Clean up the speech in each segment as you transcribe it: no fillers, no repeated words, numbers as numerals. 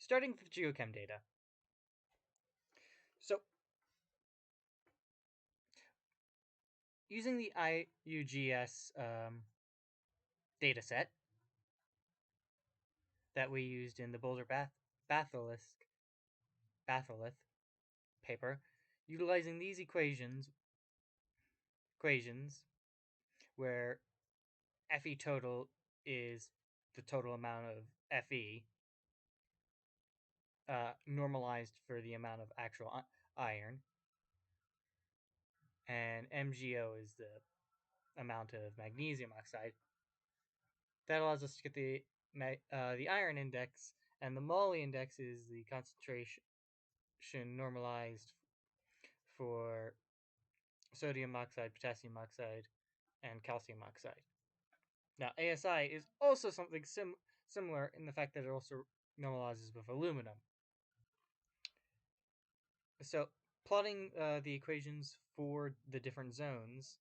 Starting with geochem data. So, using the IUGS dataset that we used in the Boulder batholith paper, utilizing these equations where Fe total is the total amount of Fe normalized for the amount of actual iron, and MgO is the amount of magnesium oxide. That allows us to get the iron index, and the moly index is the concentration normalized for sodium oxide, potassium oxide, and calcium oxide. Now, ASI is also something similar in the fact that it also normalizes with aluminum. So, plotting the equations for the different zones,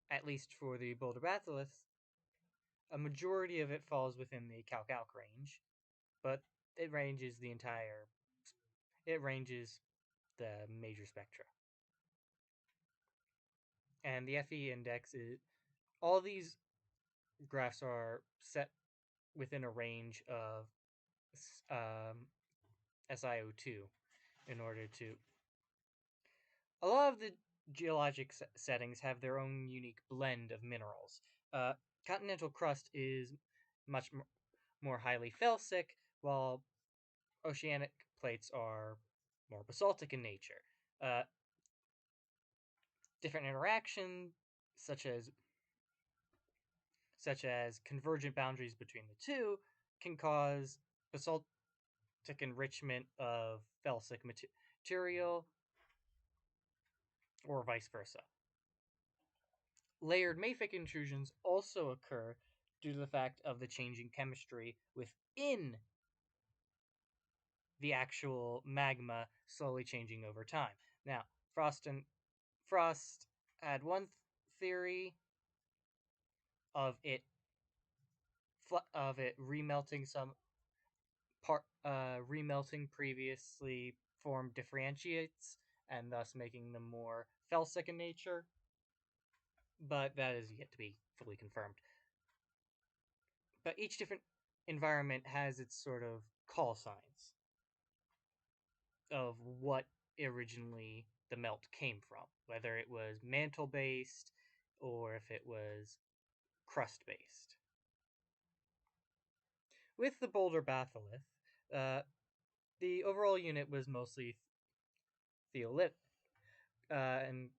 at least for the Boulder batholith, a majority of it falls within the calc-alc range, but it ranges the major spectra. And the Fe index is, all these graphs are set within a range of SiO2 in order to. A lot of the geologic settings have their own unique blend of minerals. Continental crust is much more highly felsic, while oceanic plates are more basaltic in nature. Different interaction, such as convergent boundaries between the two, can cause basaltic enrichment of felsic material, or vice versa. Layered mafic intrusions also occur due to the fact of the changing chemistry within the actual magma slowly changing over time. Now, Frost had one theory of it remelting remelting previously formed differentiates and thus making them more felsic in nature, but that is yet to be fully confirmed. But each different environment has its sort of call signs of what originally the melt came from, whether it was mantle based or if it was crust based. With the Boulder batholith, the overall unit was mostly theolithic and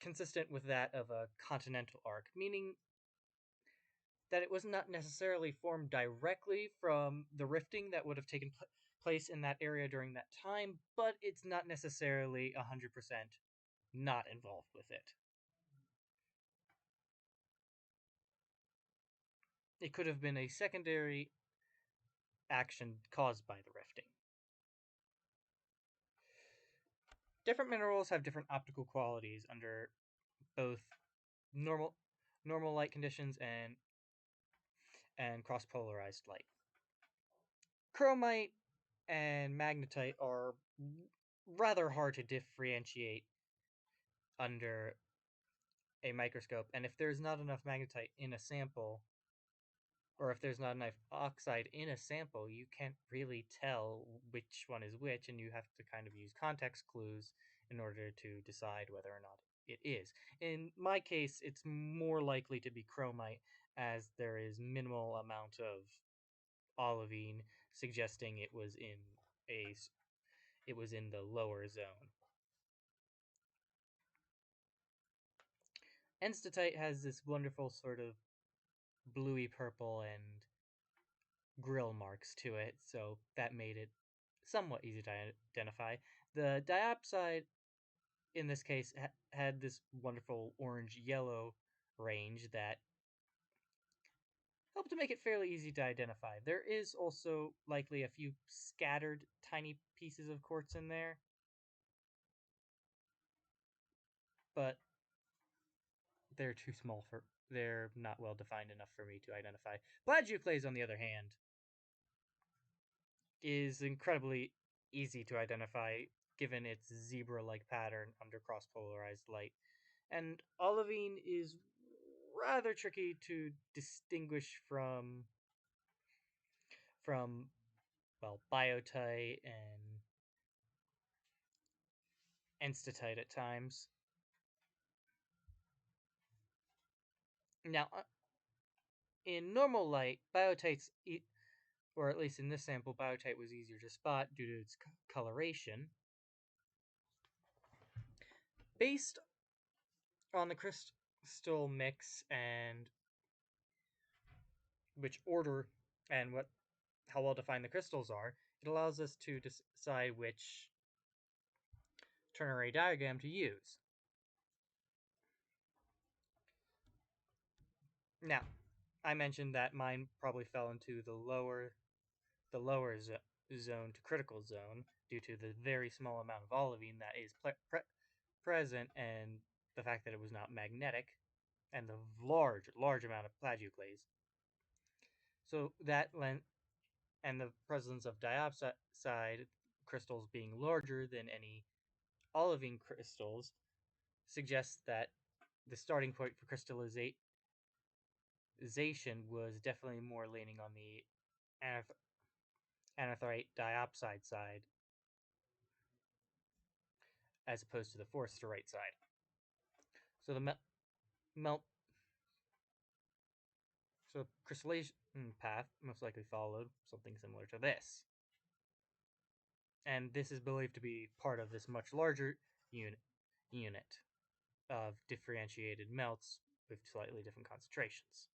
consistent with that of a continental arc, meaning that it was not necessarily formed directly from the rifting that would have taken place in that area during that time, but it's not necessarily 100% not involved with it. It could have been a secondary action caused by the rifting. Different minerals have different optical qualities under both normal light conditions and cross-polarized light. Chromite and magnetite are rather hard to differentiate under a microscope, and if there's not enough magnetite in a sample, or if there's not enough oxide in a sample, you can't really tell which one is which, and you have to kind of use context clues in order to decide whether or not it is. In my case, it's more likely to be chromite, as there is minimal amount of olivine, suggesting it was in the lower zone. Enstatite has this wonderful sort of bluey purple and grill marks to it, so that made it somewhat easy to identify. The diopside, in this case, had this wonderful orange-yellow range that helped to make it fairly easy to identify. There is also likely a few scattered tiny pieces of quartz in there, but they're too small they're not well defined enough for me to identify. Plagioclase, on the other hand, is incredibly easy to identify given its zebra-like pattern under cross-polarized light, and olivine is rather tricky to distinguish from well, biotite and enstatite at times. Now, in normal light, biotites, or at least in this sample, biotite was easier to spot due to its coloration. Based on the crystal mix and which order and what how well defined the crystals are, it allows us to decide which ternary diagram to use. Now, I mentioned that mine probably fell into the lower zone to critical zone due to the very small amount of olivine that is present and the fact that it was not magnetic and the large amount of plagioclase. So that and the presence of diopside crystals being larger than any olivine crystals suggests that the starting point for crystallization was definitely more leaning on the anathrite diopside side as opposed to the forsterite side. So the melt so crystallization path most likely followed something similar to this. And this is believed to be part of this much larger unit of differentiated melts with slightly different concentrations.